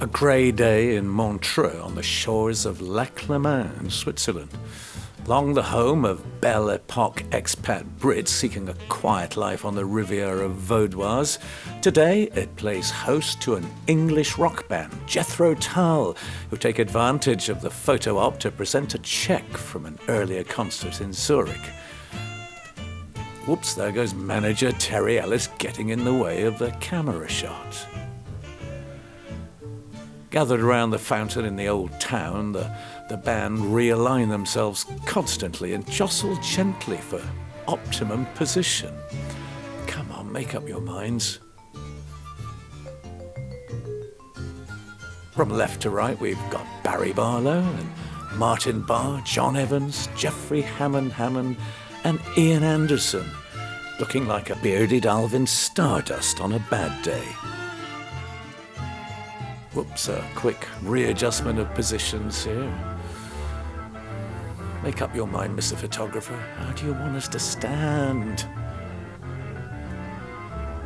A grey day in Montreux on the shores of Lac Le Mans in Switzerland. Long the home of Belle Epoque expat Brits seeking a quiet life on the Riviera Vaudoise, today it plays host to an English rock band, Jethro Tull, who take advantage of the photo op to present a check from an earlier concert in Zurich. Whoops, there goes manager Terry Ellis getting in the way of the camera shot. Gathered around the fountain in the old town, the band realign themselves constantly and jostle gently for optimum position. Come on, make up your minds. From left to right, we've got Barry Barlow and Martin Barr, John Evans, Jeffrey Hammond, and Ian Anderson, looking like a bearded Alvin Stardust on a bad day. Whoops, a quick readjustment of positions here. Make up your mind, Mr. Photographer. How do you want us to stand?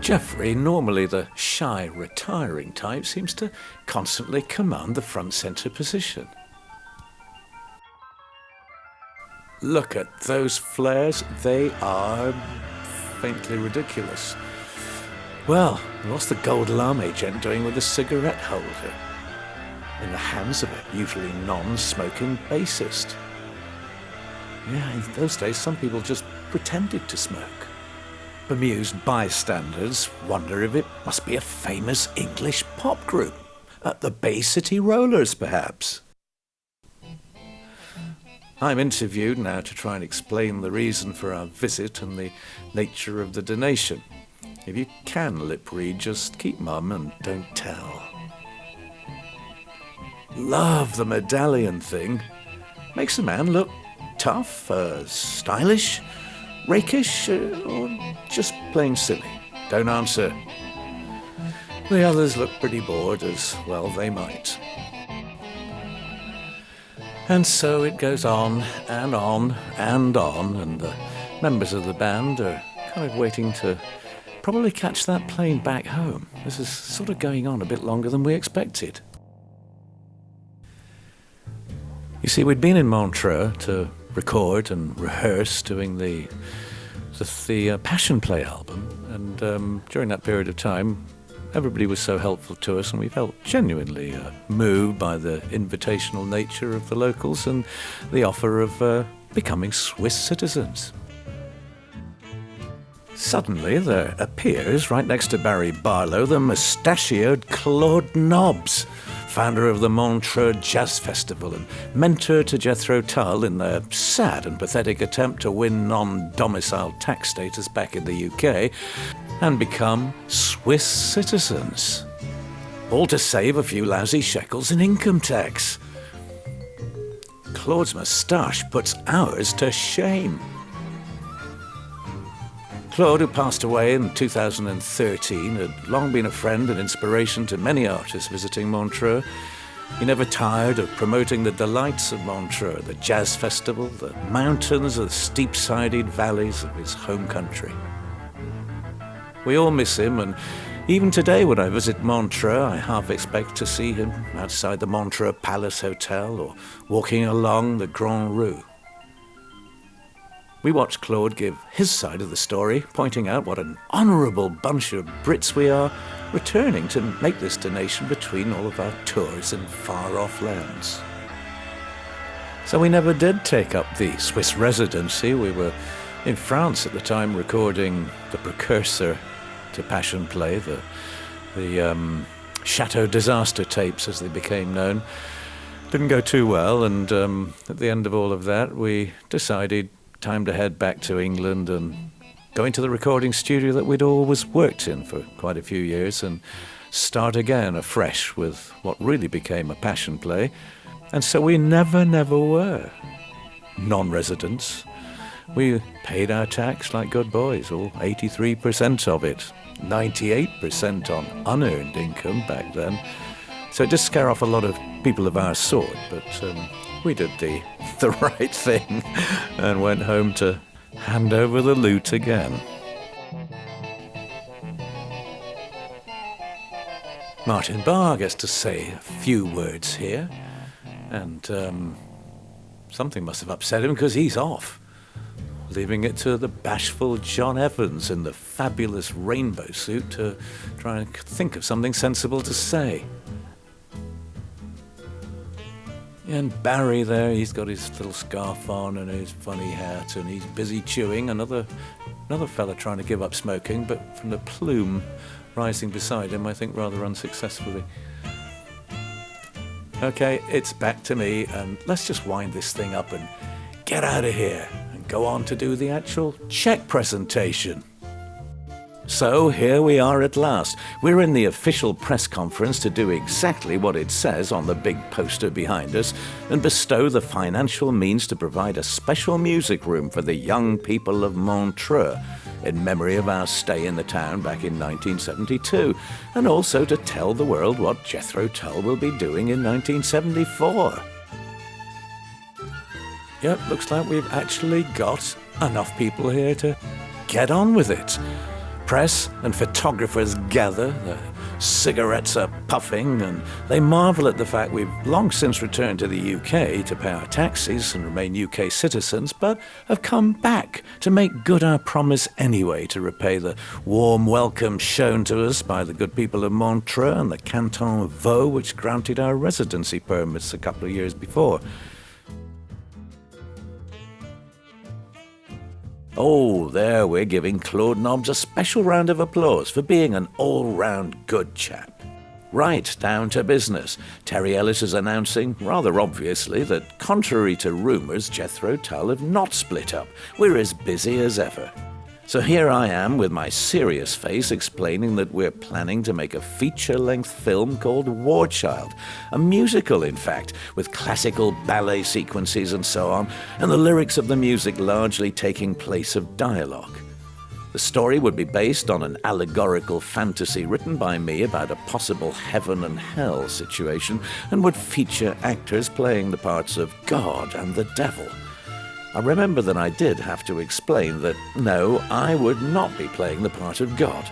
Jeffrey, normally the shy, retiring type, seems to constantly command the front center position. Look at those flares. They are faintly ridiculous. Well, what's the gold lame gent doing with a cigarette holder? In the hands of a usually non-smoking bassist. Yeah, in those days some people just pretended to smoke. Bemused bystanders wonder if it must be a famous English pop group. The Bay City Rollers, perhaps. I'm interviewed now to try and explain the reason for our visit and the nature of the donation. If you can lip read, just keep mum and don't tell. Love the medallion thing. Makes a man look tough, stylish, rakish, or just plain silly. Don't answer. The others look pretty bored, as well they might. And so it goes on and on and on, and the members of the band are kind of waiting to probably catch that plane back home. This is sort of going on a bit longer than we expected. You see, we'd been in Montreux to record and rehearse doing the Passion Play album, and during that period of time, everybody was so helpful to us, and we felt genuinely moved by the invitational nature of the locals and the offer of becoming Swiss citizens. Suddenly there appears, right next to Barry Barlow, the mustachioed Claude Nobbs, founder of the Montreux Jazz Festival and mentor to Jethro Tull in their sad and pathetic attempt to win non-domiciled tax status back in the UK and become Swiss citizens. All to save a few lousy shekels in income tax. Claude's moustache puts ours to shame. Claude, who passed away in 2013, had long been a friend and inspiration to many artists visiting Montreux. He never tired of promoting the delights of Montreux, the jazz festival, the mountains, the steep-sided valleys of his home country. We all miss him, and even today when I visit Montreux, I half expect to see him outside the Montreux Palace Hotel or walking along the Grand Rue. We watched Claude give his side of the story, pointing out what an honourable bunch of Brits we are, returning to make this donation between all of our tours in far-off lands. So we never did take up the Swiss residency. We were in France at the time recording the precursor to Passion Play, the Chateau Disaster tapes as they became known. Didn't go too well, and at the end of all of that we decided time to head back to England and go into the recording studio that we'd always worked in for quite a few years and start again afresh with what really became a Passion Play. And so we never were non-residents. We paid our tax like good boys, all 83% of it, 98% on unearned income back then. So it did scare off a lot of people of our sort, but we did the right thing and went home to hand over the loot again. Martin Barr gets to say a few words here, and something must have upset him because he's off, leaving it to the bashful John Evans in the fabulous rainbow suit to try and think of something sensible to say. And Barry there, he's got his little scarf on and his funny hat, and he's busy chewing. Another fella trying to give up smoking, but from the plume rising beside him, I think rather unsuccessfully. Okay, it's back to me, and let's just wind this thing up and get out of here and go on to do the actual check presentation. So here we are at last. We're in the official press conference to do exactly what it says on the big poster behind us and bestow the financial means to provide a special music room for the young people of Montreux in memory of our stay in the town back in 1972, and also to tell the world what Jethro Tull will be doing in 1974. Yep, looks like we've actually got enough people here to get on with it. Press and photographers gather, the cigarettes are puffing, and they marvel at the fact we've long since returned to the UK to pay our taxes and remain UK citizens, but have come back to make good our promise anyway, to repay the warm welcome shown to us by the good people of Montreux and the Canton of Vaud, which granted our residency permits a couple of years before. Oh, there we're giving Claude Nobbs a special round of applause for being an all-round good chap. Right, down to business. Terry Ellis is announcing, rather obviously, that contrary to rumours, Jethro Tull have not split up. We're as busy as ever. So here I am with my serious face explaining that we're planning to make a feature-length film called War Child, a musical in fact, with classical ballet sequences and so on, and the lyrics of the music largely taking place of dialogue. The story would be based on an allegorical fantasy written by me about a possible heaven and hell situation, and would feature actors playing the parts of God and the devil. I remember that I did have to explain that, no, I would not be playing the part of God.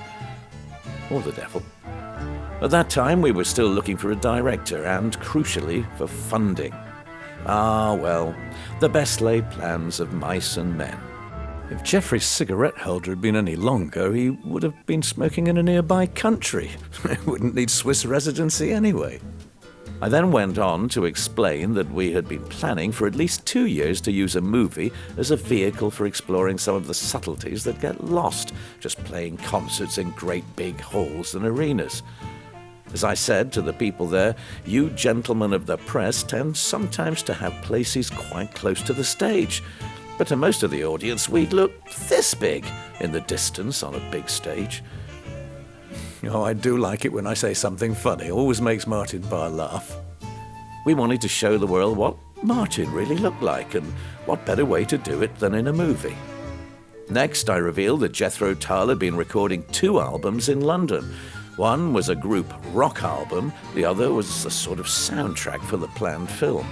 Or the devil. At that time, we were still looking for a director and, crucially, for funding. Ah, well, the best laid plans of mice and men. If Geoffrey's cigarette holder had been any longer, he would have been smoking in a nearby country. He wouldn't need Swiss residency anyway. I then went on to explain that we had been planning for at least 2 years to use a movie as a vehicle for exploring some of the subtleties that get lost just playing concerts in great big halls and arenas. As I said to the people there, you gentlemen of the press tend sometimes to have places quite close to the stage, but to most of the audience we'd look this big in the distance on a big stage. Oh, I do like it when I say something funny. Always makes Martin Barr laugh. We wanted to show the world what Martin really looked like, and what better way to do it than in a movie. Next, I revealed that Jethro Tull had been recording 2 albums in London. One was a group rock album, the other was a sort of soundtrack for the planned film.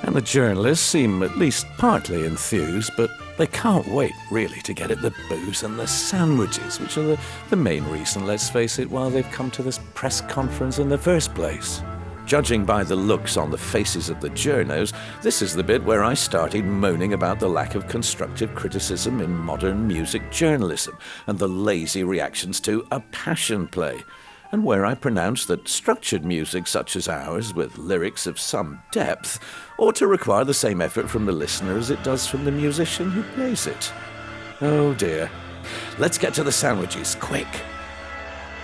And the journalists seem at least partly enthused, but they can't wait, really, to get at the booze and the sandwiches, which are the main reason, let's face it, why they've come to this press conference in the first place. Judging by the looks on the faces of the journos, this is the bit where I started moaning about the lack of constructive criticism in modern music journalism and the lazy reactions to a passion play, and where I pronounced that structured music such as ours, with lyrics of some depth, ought to require the same effort from the listener as it does from the musician who plays it. Oh dear. Let's get to the sandwiches, quick.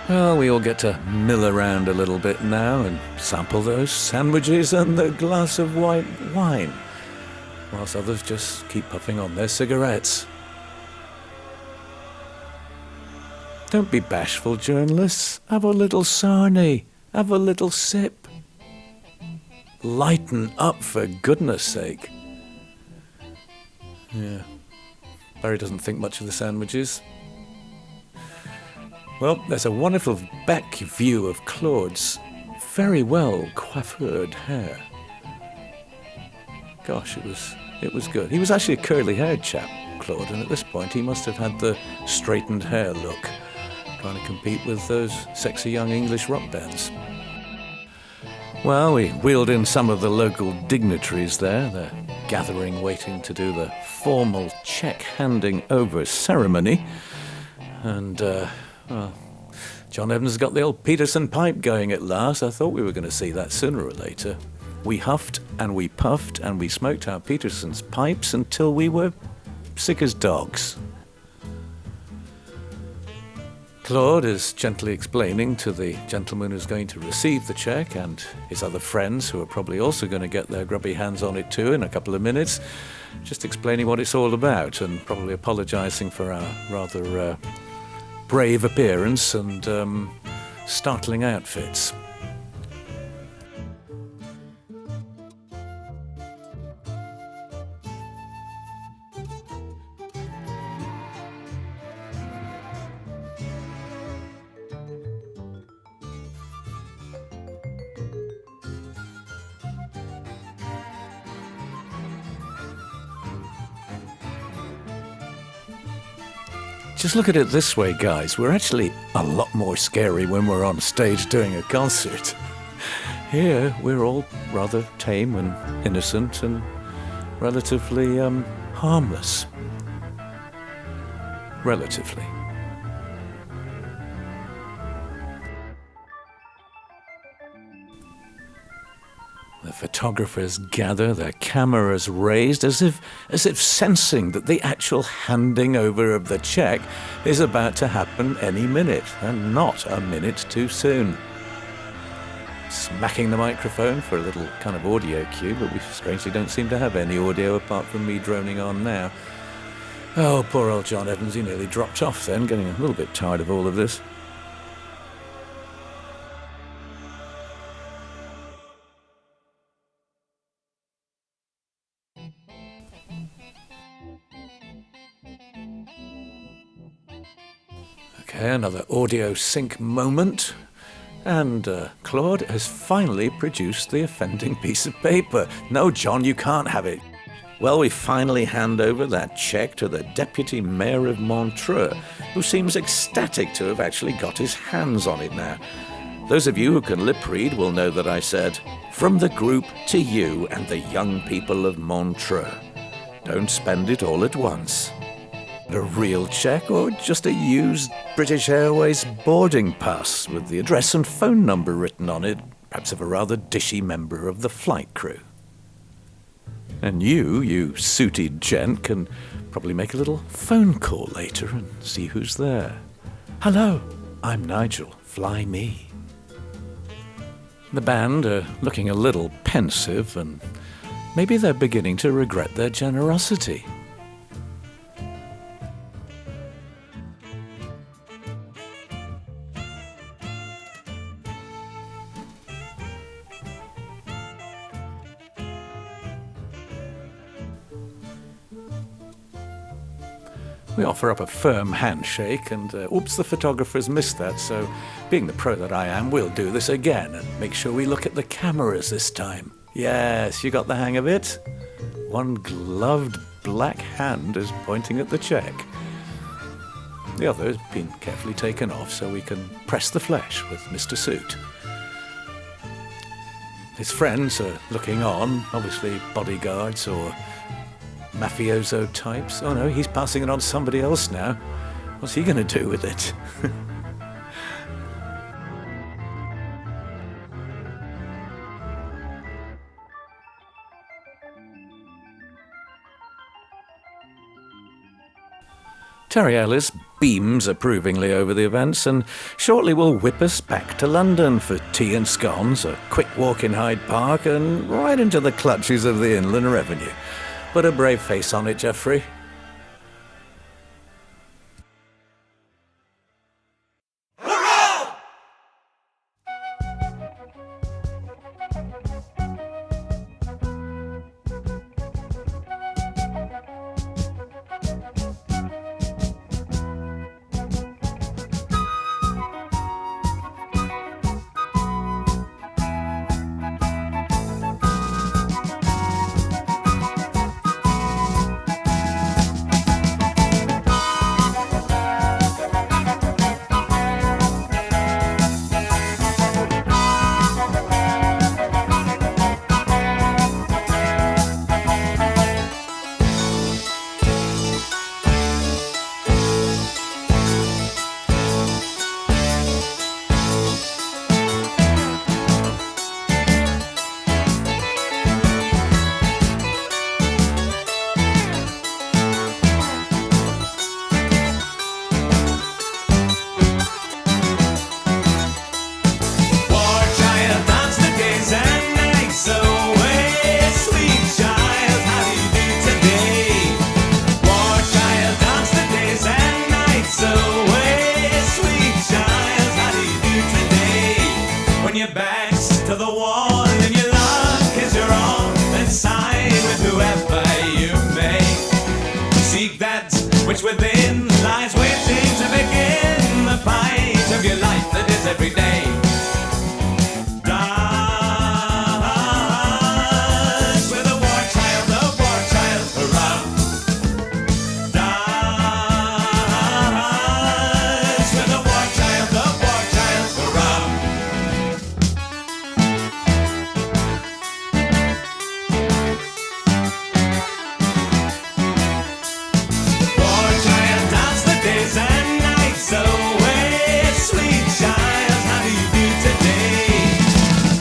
Well, we all get to mill around a little bit now and sample those sandwiches and the glass of white wine, whilst others just keep puffing on their cigarettes. Don't be bashful, journalists. Have a little sarnie. Have a little sip. Lighten up, for goodness sake. Yeah. Barry doesn't think much of the sandwiches. Well, there's a wonderful back view of Claude's very well coiffured hair. Gosh, it was good. He was actually a curly-haired chap, Claude, and at this point he must have had the straightened hair look. trying to compete with those sexy young English rock bands. Well, we wheeled in some of the local dignitaries there. They're gathering, waiting to do the formal check handing over ceremony. And, well, John Evans got the old Peterson pipe going at last. I thought we were going to see that sooner or later. We huffed and we puffed and we smoked our Peterson's pipes until we were sick as dogs. Claude is gently explaining to the gentleman who's going to receive the cheque and his other friends, who are probably also going to get their grubby hands on it too in a couple of minutes, just explaining what it's all about and probably apologising for our rather brave appearance and startling outfits. Just look at it this way, guys. We're actually a lot more scary when we're on stage doing a concert. Here, we're all rather tame and innocent and relatively harmless. Relatively. The photographers gather, their cameras raised, as if sensing that the actual handing over of the cheque is about to happen any minute, and not a minute too soon. Smacking the microphone for a little kind of audio cue, but we strangely don't seem to have any audio apart from me droning on now. Oh, poor old John Evans, he nearly dropped off then, getting a little bit tired of all of this. Okay, another audio sync moment. And Claude has finally produced the offending piece of paper. No, John, you can't have it. Well, we finally hand over that cheque to the Deputy Mayor of Montreux, who seems ecstatic to have actually got his hands on it now. Those of you who can lip read will know that I said, "From the group to you and the young people of Montreux. Don't spend it all at once." A real cheque or just a used British Airways boarding pass with the address and phone number written on it, perhaps of a rather dishy member of the flight crew. And you suited gent, can probably make a little phone call later and see who's there. "Hello, I'm Nigel, fly me." The band are looking a little pensive, and maybe they're beginning to regret their generosity. We offer up a firm handshake and, oops, the photographers missed that, so being the pro that I am, we'll do this again and make sure we look at the cameras this time. Yes, you got the hang of it? One gloved black hand is pointing at the cheque. The other has been carefully taken off so we can press the flesh with Mr. Suit. His friends are looking on, obviously bodyguards or mafioso types. Oh no, he's passing it on to somebody else now. What's he going to do with it? Terry Ellis beams approvingly over the events and shortly will whip us back to London for tea and scones, a quick walk in Hyde Park and right into the clutches of the Inland Revenue. Put a brave face on it, Geoffrey. your back's to the wall and your luck is your own, then side with whoever you may. Seek that which within lies waiting to begin the fight of your life that is every day. Dance with a war child, hurrah. Dance with a war child, hurrah. War child, dance the days and nights away. Sweet child, how do you do today?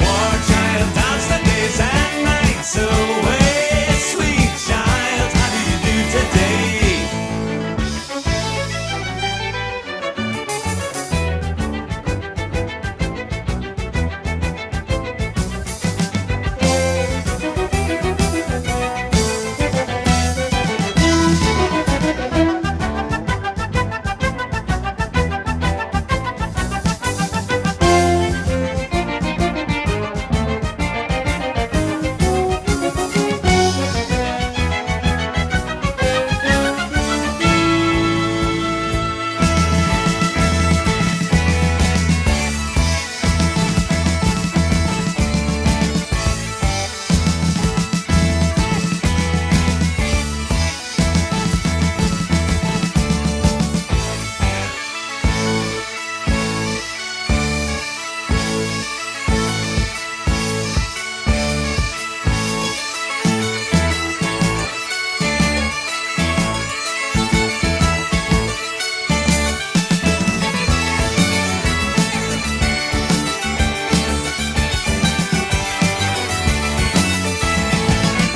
War child, dance the days and nights away. Sweet child, how do you do today?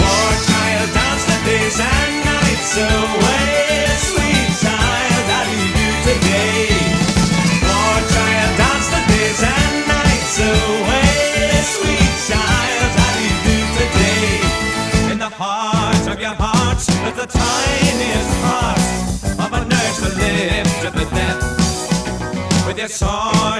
War child, dance the days and nights away. Sweet child, how do you do today? War child, dance the days and nights away. Sweet child, how do you do today? In the heart of your heart, there's the tiniest part of a nurse that lived to the death. With your sword